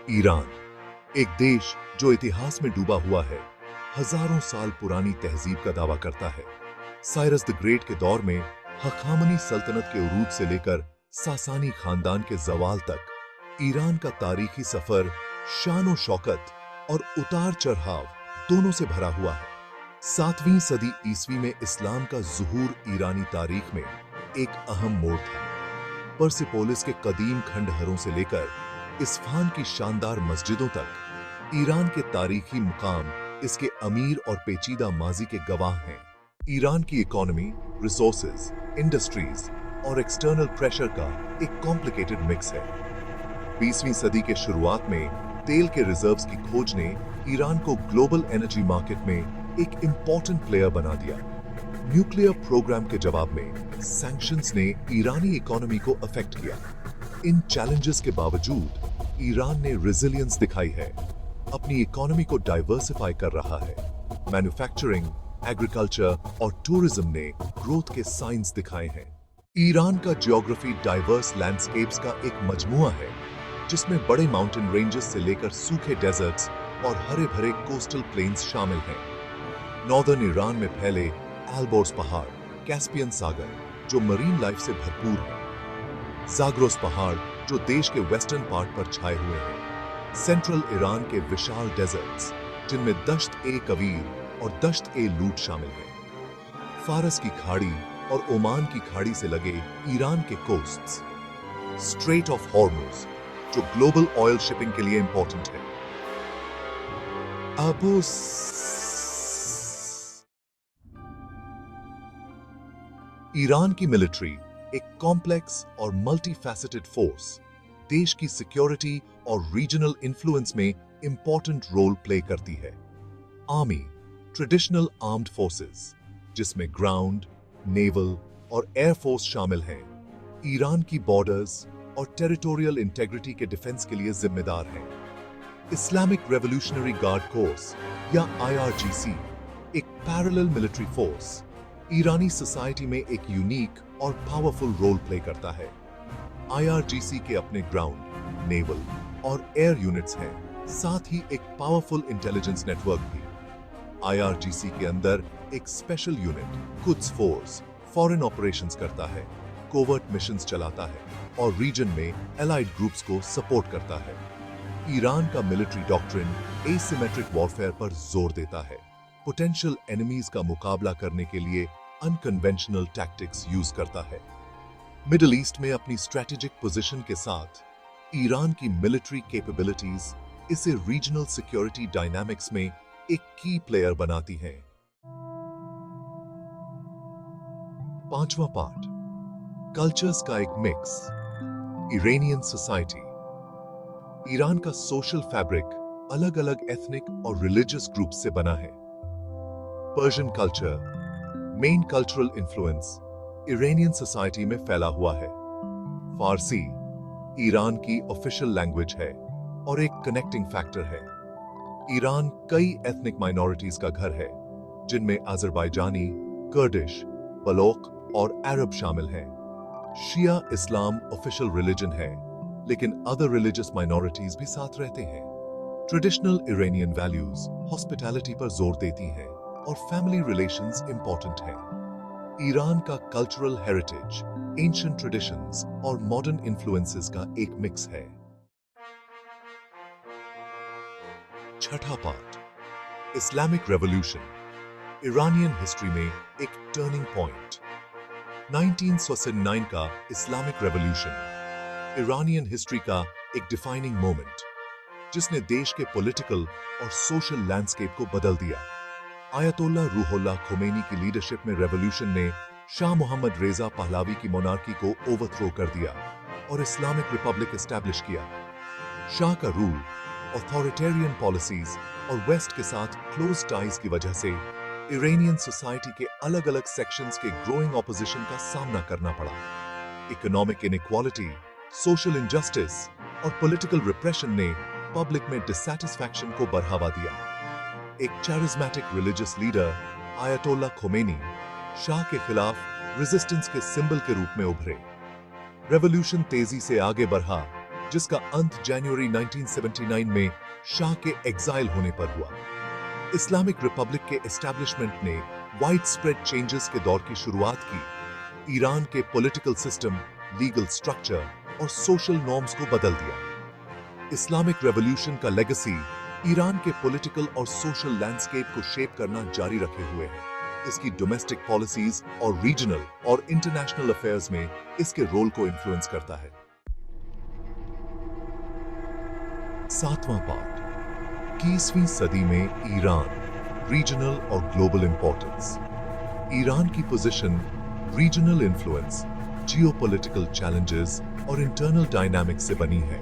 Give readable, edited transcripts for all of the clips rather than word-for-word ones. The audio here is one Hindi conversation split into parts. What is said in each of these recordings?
ईरान, एक देश जो इतिहास में डूबा हुआ है, हजारों साल पुरानी तहजीब का दावा करता है। साइरस द ग्रेट के दौर में हखामनी सल्तनत के उरूज से लेकर सासानी खानदान के जवाल तक ईरान का तारीखी सफर शान शौकत और उतार चढ़ाव दोनों से भरा हुआ है। 7वीं सदी ईस्वी में इस्लाम का ज़ुहूर ईरानी तारीख में एक अहम मोड़ था। पर्सिपोलिस के कदीम खंडहरों से लेकर इस्फहान की शानदार मस्जिदों तक ईरान के तारीखी मुकाम इसके अमीर और पेचीदा माजी के गवाह हैं। ईरान की इकोनॉमी, रिसोर्सेज, इंडस्ट्रीज और एक्सटर्नल प्रेशर का एक कॉम्प्लिकेटेड मिक्स है। 20वीं सदी के शुरुआत में तेल के रिजर्व्स की खोज ने ईरान को ग्लोबल एनर्जी मार्केट में एक इंपॉर्टेंट प्लेयर बना दिया। न्यूक्लियर प्रोग्राम के जवाब में सैंक्शंस ने ईरानी इकोनॉमी को अफेक्ट किया। इन चैलेंजेस के बावजूद ईरान ने रेजिलियंस दिखाई है, अपनी इकोनॉमी को डाइवर्सिफाई कर रहा है। मैन्युफैक्चरिंग, एग्रीकल्चर और टूरिज्म ने ग्रोथ के साइंस दिखाए हैं। ईरान का ज्योग्राफी डाइवर्स लैंडस्केप्स का एक मजमुआ है, जिसमें बड़े माउंटेन रेंजेस से लेकर सूखे डेजर्ट्स और हरे भरे कोस्टल प्लेन्स शामिल हैं। नॉर्दर्न ईरान में फैले एल्बोर्स पहाड़, कैस्पियन सागर जो मरीन लाइफ से भरपूर है, ज़ाग्रोस पहाड़ जो देश के वेस्टर्न पार्ट पर छाए हुए हैं, सेंट्रल ईरान के विशाल डेजर्ट्स जिनमें दश्त ए कवीर और दश्त ए लूट शामिल है, फारस की खाड़ी और ओमान की खाड़ी से लगे ईरान के कोस्ट्स, स्ट्रेट ऑफ हॉर्मुज जो ग्लोबल ऑयल शिपिंग के लिए इंपॉर्टेंट है। ईरान की मिलिट्री एक कॉम्प्लेक्स और मल्टीफैसेटेड फोर्स देश की सिक्योरिटी और रीजनल इन्फ्लुएंस में इंपॉर्टेंट रोल प्ले करती है। आर्मी, ट्रेडिशनल आर्म्ड फोर्सेस, जिसमें ग्राउंड, नेवल और एयरफोर्स शामिल हैं, ईरान की बॉर्डर्स और टेरिटोरियल इंटेग्रिटी के डिफेंस के लिए जिम्मेदार हैं। इस्लामिक रेवोल्यूशनरी गार्ड कोर्स या IRGC, एक पैरेलल मिलिट्री फोर्स, ईरानी सोसाइटी में एक यूनिक और पावरफुल रोल प्ले करता है। IRGC के अपने ग्राउंड, नेवल और एयर यूनिट्स हैं, साथ ही एक पावरफुल इंटेलिजेंस नेटवर्क भी। IRGC के अंदर एक special unit, Quds force, foreign operations करता है, कोवर्ट मिशंस चलाता है और रीजन में एलाइड ग्रुप्स को सपोर्ट करता है। ईरान का मिलिट्री डॉक्ट्रिन एसिमेट्रिक वॉरफेयर पर जोर देता है, पोटेंशियल एनिमीज का मुकाबला करने के लिए अनकन्वेंशनल टैक्टिक्स यूज करता है। मिडिल ईस्ट में अपनी स्ट्रेटेजिक पोजीशन के साथ ईरान की मिलिट्री कैपेबिलिटीज इसे रीजनल सिक्योरिटी डायनामिक्स में एक की प्लेयर बनाती हैं। 5वां पार्ट, कल्चर्स का एक मिक्स, इरानियन सोसाइटी। ईरान का सोशल फैब्रिक अलग अलग एथनिक और रिलीजियस ग्रुप्स से बना है। Persian culture, main cultural influence Iranian society में फैला हुआ है। फारसी ईरान की ऑफिशियल लैंग्वेज है और एक कनेक्टिंग फैक्टर है। ईरान कई एथनिक माइनॉरिटीज का घर है, जिनमें अजरबैजानी, कर्डिश, बलोच और अरब शामिल हैं। शिया इस्लाम ऑफिशियल रिलीजन है, लेकिन अदर रिलीजियस माइनॉरिटीज भी साथ रहते हैं। ट्रेडिशनल इरानियन वैल्यूज हॉस्पिटैलिटी पर जोर देती हैं और फैमिली रिलेशंस इंपॉर्टेंट हैं। ईरान का कल्चरल हेरिटेज, एंशिएंट ट्रेडिशंस और मॉडर्न इन्फ्लुएंसेस का एक मिक्स है। 6ठा part, Islamic revolution, Iranian history में एक टर्निंग पॉइंट। 1979 का इस्लामिक रेवोल्यूशन ईरानियन हिस्ट्री का एक डिफाइनिंग मोमेंट, जिसने देश के पॉलिटिकल और सोशल लैंडस्केप को बदल दिया। आयतोल्ला रूहुल्लाह खोमेनी की लीडरशिप में रेवोल्यूशन ने शाह मोहम्मद रेजा पहलवी की मोनार्की को ओवरथ्रो कर दिया और इस्लामिक रिपब्लिक एस्टैब्लिश किया। शाह का रूल, ऑथोरिटेरियन पॉलिसीज और वेस्ट के साथ क्लोज टाइज की वजह से इरानियन सोसाइटी के अलग अलग सेक्शंस के ग्रोइंग ऑपोजिशन का सामना करना पड़ा। इकोनॉमिक इनइक्वालिटी, सोशल इनजस्टिस और पॉलिटिकल रिप्रेशन ने पब्लिक में डिससैटिस्फैक्शन को बढ़ावा दिया। एक charismatic religious leader आयतोल्ला Khomeini Shah के खिलाफ रेजिस्टेंस के सिंबल के रूप में उभरे। रेवोल्यूशन तेजी से आगे बढ़ा जिसका अंत जनवरी 1979 में शाह के एग्जाइल होने पर हुआ। इस्लामिक रिपब्लिक के एस्टैब्लिशमेंट ने वाइड स्प्रेड चेंजेस के दौर की शुरुआत की। ईरान के पॉलिटिकल सिस्टम, लीगल स्ट्रक्चर और सोशल नॉर्म्स को बदल दिया। इस्लामिक रेवोल्यूशन का लेगेसी ईरान के पॉलिटिकल और सोशल लैंडस्केप को शेप करना जारी रखे हुए है। इसकी डोमेस्टिक पॉलिसीज और रीजनल और इंटरनेशनल अफेयर्स में इसके रोल को इन्फ्लुएंस करता है। 7वां पार्ट, 21वीं सदी में ईरान, रीजनल और ग्लोबल इंपॉर्टेंस। ईरान की position, regional influence, geopolitical challenges और इंटरनल डायनामिक्स से बनी है।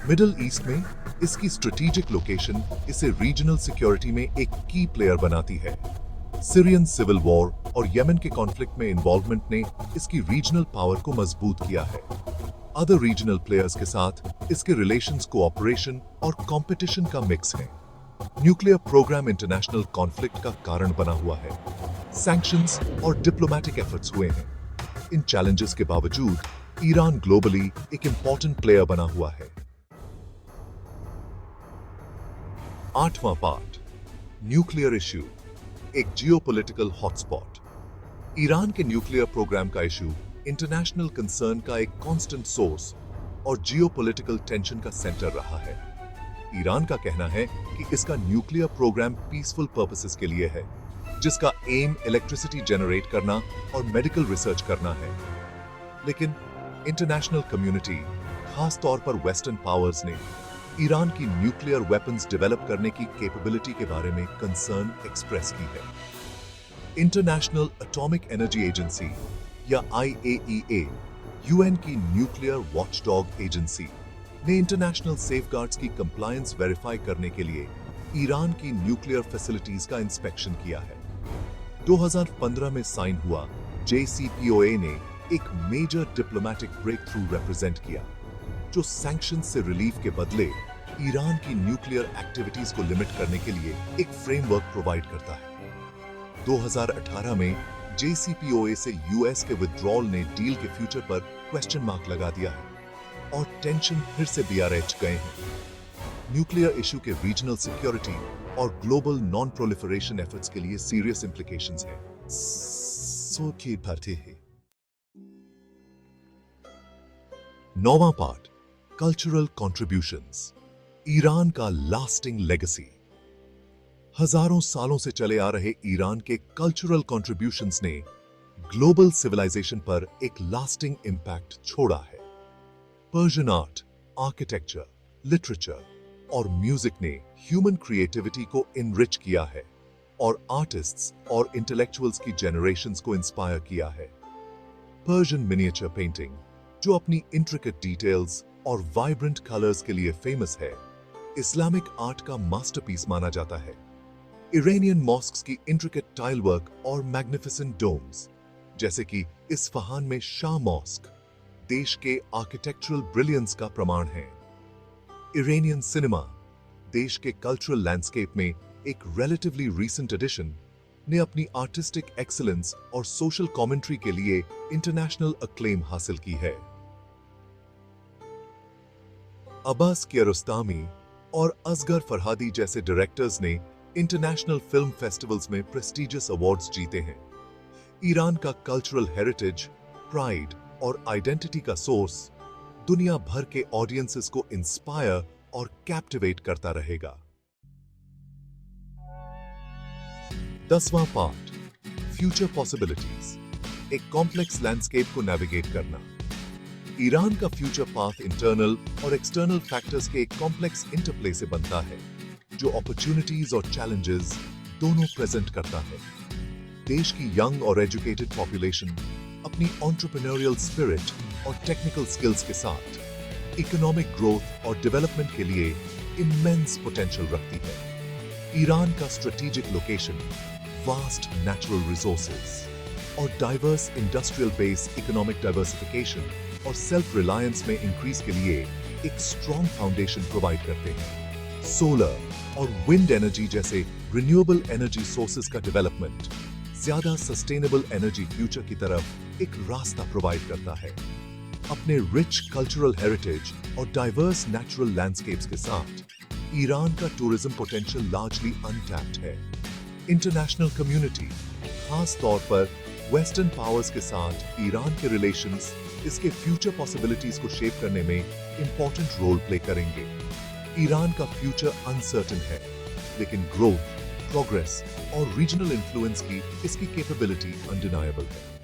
मिडिल ईस्ट में इसकी स्ट्रेटेजिक लोकेशन इसे रीजनल सिक्योरिटी में एक की प्लेयर बनाती है। सीरियन सिविल वॉर और यमन के कॉन्फ्लिक्ट में इन्वॉल्वमेंट ने इसकी रीजनल पावर को मजबूत किया है। अदर रीजनल प्लेयर्स के साथ इसके रिलेशंस कोऑपरेशन और कंपटीशन का मिक्स है। न्यूक्लियर प्रोग्राम इंटरनेशनल कॉन्फ्लिक्ट का कारण बना हुआ है। सैंक्शंस और डिप्लोमेटिक एफर्ट्स हुए हैं। इन चैलेंजेस के बावजूद ईरान ग्लोबली एक इंपॉर्टेंट प्लेयर बना हुआ है। 8वां पार्ट, न्यूक्लियर इश्यू, एक जियोपॉलिटिकल हॉटस्पॉट। ईरान के न्यूक्लियर प्रोग्राम का इश्यू इंटरनेशनल कंसर्न का एक कांस्टेंट सोर्स और जियोपॉलिटिकल टेंशन का सेंटर रहा है। ईरान का कहना है कि इसका न्यूक्लियर प्रोग्राम पीसफुल पर्पसेस के लिए है, जिसका एम इलेक्ट्रिसिटी जनरेट करना और मेडिकल रिसर्च करना है। लेकिन इंटरनेशनल कम्युनिटी, खास तौर पर वेस्टर्न पावर्स ने ईरान की न्यूक्लियर वेपन्स डेवलप करने की कैपेबिलिटी के बारे में कंसर्न एक्सप्रेस की है। इंटरनेशनल एटॉमिक एनर्जी एजेंसी या IAEA, यूएन की न्यूक्लियर वॉचडॉग एजेंसी, ने इंटरनेशनल सेफगार्ड्स की कंप्लायंस वेरीफाई करने के लिए ईरान की न्यूक्लियर फैसिलिटीज का इंस्पेक्शन किया है। 2015 में साइन हुआ JCPOA ने एक major diplomatic breakthrough represent किया, जो सैंक्शंस से रिलीफ के बदले ईरान की न्यूक्लियर एक्टिविटीज को लिमिट करने के लिए एक फ्रेमवर्क प्रोवाइड करता है। 2018 में JCPOA से यूएस के विथड्रॉल ने डील के फ्यूचर पर क्वेश्चन मार्क लगा दिया है और टेंशन फिर से BRH गए हैं। न्यूक्लियर इशू के रीजनल सिक्योरिटी और ग्लोबल नॉन प्रोलिफरेशन एफर्ट्स के लिए सीरियस इंप्लीकेशंस हैं। सोची भरती है। 9वां पार्ट, कल्चरल कंट्रीब्यूशंस, ईरान का लास्टिंग लेगेसी। हजारों सालों से चले आ रहे ईरान के कल्चरल कंट्रीब्यूशंस ने ग्लोबल सिविलाइजेशन पर एक लास्टिंग इंपैक्ट छोड़ा है। पर्शियन आर्ट, आर्किटेक्चर, लिटरेचर और म्यूजिक ने ह्यूमन क्रिएटिविटी को इनरिच किया है और आर्टिस्ट्स और इंटेलेक्चुअल्स की जनरेशंस को इंस्पायर किया है। पर्शियन मिनिएचर पेंटिंग, जो अपनी इंट्रिकेट डिटेल्स और वाइब्रेंट कलर्स के लिए फेमस है, इस्लामिक आर्ट का मास्टरपीस माना जाता है। इरानियन मॉस्क्स की इंट्रिकेट टाइल वर्क और मैग्निफिसेंट डोम्स, जैसे कि इस्फहान में शाह मॉस्क, देश के आर्किटेक्चरल ब्रिलियंस का प्रमाण है। इरानियन सिनेमा, देश के कल्चरल लैंडस्केप में एक रिलेटिवली रीसेंट एडिशन, ने अपनी आर्टिस्टिक एक्सीलेंस और सोशल कमेंट्री के लिए इंटरनेशनल अक्लेम हासिल की है। अब्बास कियारोस्तामी और असगर फरहादी जैसे डायरेक्टर्स ने इंटरनेशनल फिल्म फेस्टिवल्स में प्रेस्टिजियस अवार्ड्स जीते हैं। ईरान का कल्चरल हेरिटेज, प्राइड और आइडेंटिटी का सोर्स दुनिया भर के ऑडियंसेस को इंस्पायर और कैप्टिवेट करता रहेगा। 10वां पार्ट, फ्यूचर पॉसिबिलिटीज, एक कॉम्प्लेक्स लैंडस्केप को नेविगेट करना। ईरान का फ्यूचर पाथ इंटरनल और एक्सटर्नल फैक्टर्स के एक कॉम्प्लेक्स इंटरप्ले से बनता है, जो अपॉर्चुनिटीज और चैलेंजेस दोनों प्रेजेंट करता है। देश की यंग और एजुकेटेड पॉपुलेशन अपनी एंटरप्रेन्योरियल स्पिरिट और टेक्निकल स्किल्स के साथ इकोनॉमिक ग्रोथ और डेवलपमेंट के लिए इमेंस पोटेंशियल रखती है। ईरान का strategic location, vast natural resources और diverse industrial base economic diversification और सेल्फ रिलायंस में इंक्रीज के लिए एक स्ट्रॉन्ग फाउंडेशन प्रोवाइड करते हैं। सोलर और विंड एनर्जी जैसे रिन्यूएबल एनर्जी सोर्सेज का डेवलपमेंट ज्यादा सस्टेनेबल एनर्जी फ्यूचर की तरफ एक रास्ता प्रोवाइड करता है। अपने रिच कल्चरल हेरिटेज और डाइवर्स नेचुरल लैंडस्केप्स के साथ ईरान का टूरिज्म पोटेंशियल लार्जली अनटैप्ड है। इंटरनेशनल कम्युनिटी, खास तौर पर वेस्टर्न पावर्स के साथ ईरान के रिलेशंस इसके फ्यूचर पॉसिबिलिटीज को शेप करने में इंपॉर्टेंट रोल प्ले करेंगे। ईरान का फ्यूचर अनसर्टेन है, लेकिन ग्रोथ, प्रोग्रेस और रीजनल इन्फ्लुएंस की इसकी कैपेबिलिटी अनडिनायबल है।